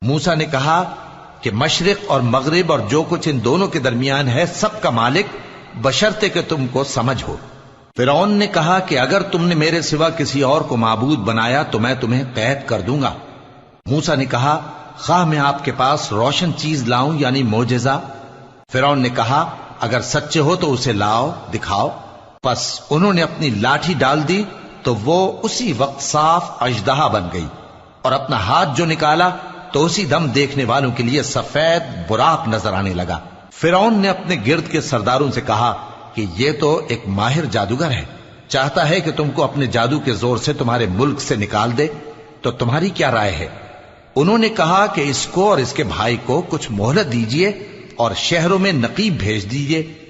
मूसा ने कहा कि मशरिक और मगरिब और जो कुछ इन दोनों के दरमियान है सबका मालिक, बशर्ते कि तुमको समझ हो। फिरौन ने कहा कि अगर तुमने मेरे सिवा किसी और को माबूद बनाया तो मैं तुम्हें कैद कर दूंगा। मूसा ने कहा, खा मैं आपके पास रोशन चीज लाऊं यानी मोजेजा। फिरौन ने कहा, अगर सच्चे हो तो उसे लाओ, दिखाओ। बस उन्होंने अपनी लाठी डाल दी तो वो उसी वक्त साफ अजदहा बन गई, और अपना हाथ जो निकाला तो उसी दम देखने वालों के लिए सफेद बुराक नजर आने लगा। फिरौन ने अपने गिर्द के सरदारों से कहा कि ये तो एक माहिर जादूगर है, चाहता है कि तुमको अपने जादू के जोर से तुम्हारे मुल्क से निकाल दे, तो तुम्हारी क्या राय है? उन्होंने कहा कि इसको और इसके भाई को कुछ मोहलत दीजिए और शहरों में नकीब भेज दीजिए